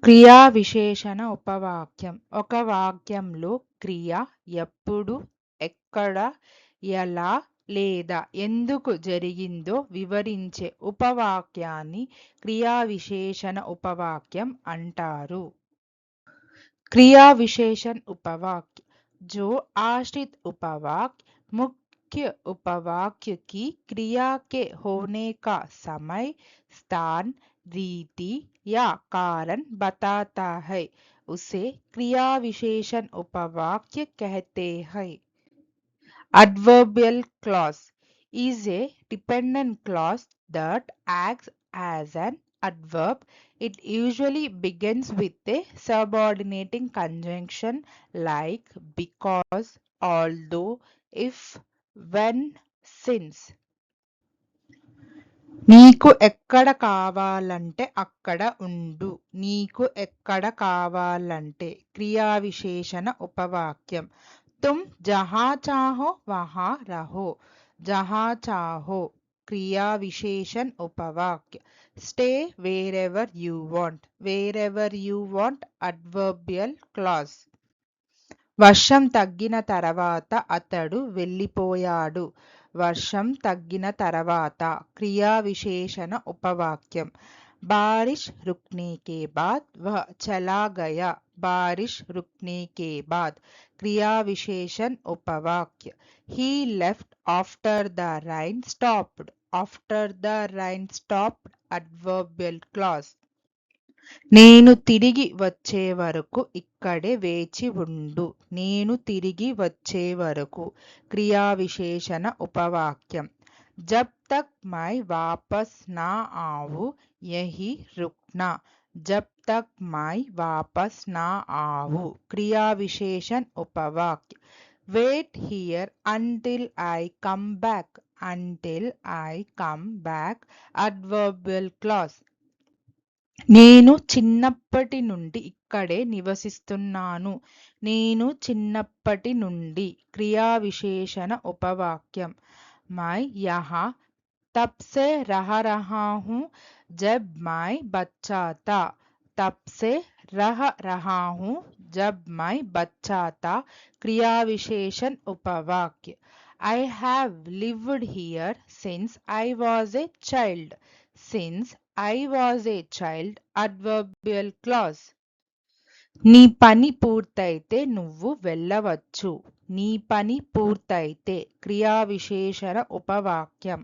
క్రియా విశేషణ ఉపవాక్యం. ఒక వాక్యంలో క్రియ ఎప్పుడు, ఎక్కడ, ఎలా లేదా ఎందుకు జరిగిందో వివరించే ఉపవాక్యాన్ని క్రియా విశేషణ ఉపవాక్యం అంటారు. क्रिया विशेषण उपवाक्य जो आश्रित उपवाक्य मुख्य उपवाक्य की क्रिया के होने का समय, स्थान, रीति या कारण बताता है उसे क्रिया विशेषण उपवाक्य कहते हैं. Adverbial clause is a dependent clause that acts as an adverb. It usually begins with a subordinating conjunction like because, although, if, when, since. నీకు ఎక్కడ కావాలంటే అక్కడ ఉండు. నీకు ఎక్కడ కావాలంటే క్రియా విశేషణ ఉపవాక్యం. तुम जहाँ चाहो वहाँ रहो. जहाँ चाहो क्रिया विशेषण उपवाक्य. Stay wherever you want. Wherever you want adverbial clause. వర్షం తగ్గిన తర్వాత అతడు వెళ్ళిపోయాడు. వర్షం తగ్గిన తర్వాత క్రియా విశేషణ ఉపవాక్యం. बारिश रुकने के बाद वह चला गया. बारिश रुकने के बाद क्रिया विशेषण उपवाक्य. He left after the rain stopped. After the rain stopped adverbial clause. నేను తిరిగి వచ్చే వరకు ఇక్కడే వేచి ఉండు. నేను తిరిగి వచ్చే వరకు క్రియా విశేషణ ఉపవాక్యం. जब तक मैं वापस ना आऊं यही रुकना. जब तक मैं वापस ना आऊं क्रिया विशेषण उपवाक्य. Wait here until I come back. Until I come back adverbial clause. నేను చిన్నప్పటి నుండి ఇక్కడే నివసిస్తున్నాను. నేను చిన్నప్పటి నుండి క్రియా విశేషణ ఉపవాక్యం. मैं यहाँ तब से रह रहा हूँ जब मैं बच्चा था. तब से रह रहा हूँ जब मैं बच्चा था क्रिया विशेषण उपवाक्य. I have lived here since I was a child. Since I was a child adverbial clause. నీ పని పూర్తయితే నువ్వు వెళ్ళవచ్చు. నీ పని పూర్తయితే క్రియా విశేషణ ఉపవాక్యం.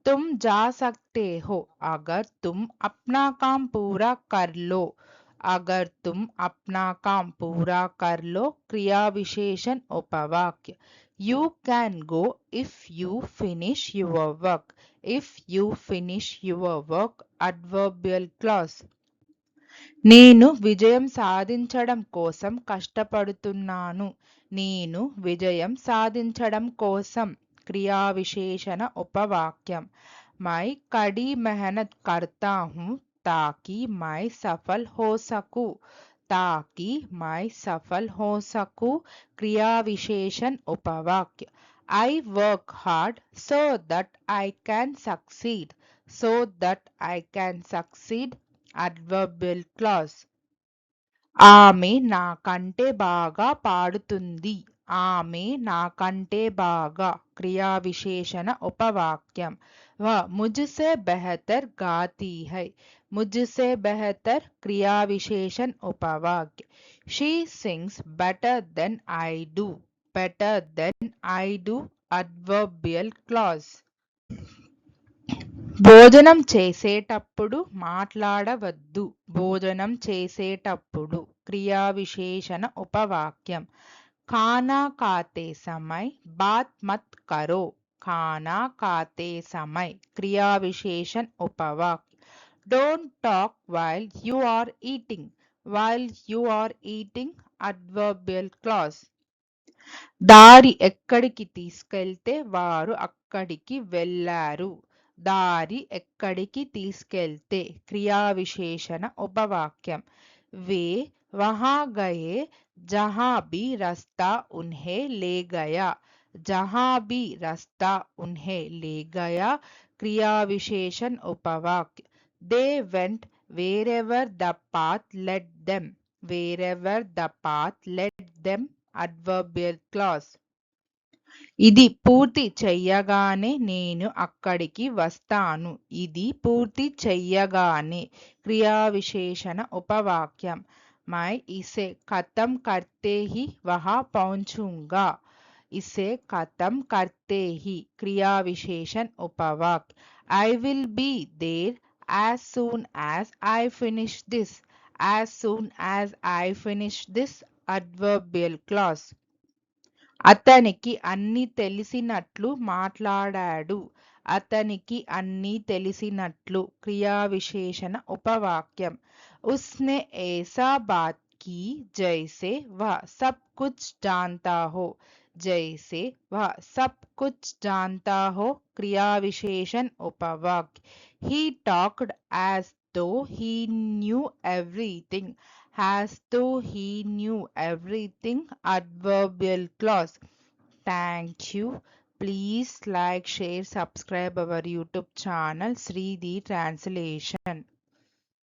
तुम जा सकते हो अगर तुम अपना काम पूरा कर लो. अगर तुम अपना काम पूरा कर लो क्रिया विशेषण उपवाक्य. You can go if you finish your work. If you finish your work adverbial clause. నేను విజయం సాధించడం కోసం కష్టపడుతున్నాను. నేను విజయం సాధించడం కోసం क्रिया विशेषण उपवाक्यम. मैं कड़ी मेहनत करता हूँ ताकि मैं सफल हो सकूं. ताकि मैं सफल हो सकूं क्रिया विशेषण उपवाक्य. I work hard so that I can succeed. So that I can succeed adverbial clause. ఆమె నాకంటే బాగా పాడుతుంది. ఆమె నాకంటే బాగా क्रिया विशेषण उपवाक्यम. वह मुझसे बेहतर गाती है. मुझसे बेहतर क्रिया विशेषण उपवाक्य. She sings better than I do. Better than I do adverbial clause. భోజనం చేసేటప్పుడు మాట్లాడవద్దు. భోజనం చేసేటప్పుడు క్రియా విశేషణ ఉపవాక్యం. खाना खाते समय बात मत करो. खाना खाते समय क्रिया विशेषण उपवाक्य. Don't talk while you are eating. While you are eating adverbial clause. దారి ఎక్కడికి తీసుకెళ్తే వారు అక్కడికి వెళ్ళారు. దారి ఎక్కడికి తీసుకెళ్తే క్రియా విశేషణ ఉపవాక్యం. वे वहां गए जहां भी रास्ता उन्हें ले गया. जहां भी रास्ता उन्हें ले गया क्रिया विशेषण उपवाक्य. They went wherever the path led them. Wherever the path led them. Adverbial clause. ఇది పూర్తి చెయ్యగానే నేను అక్కడికి వస్తాను. ఇది పూర్తి చెయ్యగానే క్రియావిశేషణ ఉపవాక్యం. मैं इसे खत्म करते ही वहां पहुंचूंगा. इसे खत्म करते ही क्रिया विशेषण उपवाक्य. I will be there as soon as I finish this. As soon as I finish this. Adverbial clause. అతనికి అన్నీ తెలిసినట్లు మాట్లాడాడు. అతనికి అన్నీ తెలిసినట్లు క్రియావిశేషణ ఉపవాక్యం. उसने ऐसा बात की जैसे वह सब कुछ जानता हो. जैसे वह सब कुछ जानता हो क्रियाविशेषण उपवाक्य. He talked as though he knew everything. As though he knew everything. Adverbial clause. Thank you. Please like, share, subscribe our YouTube channel Sri the Translation.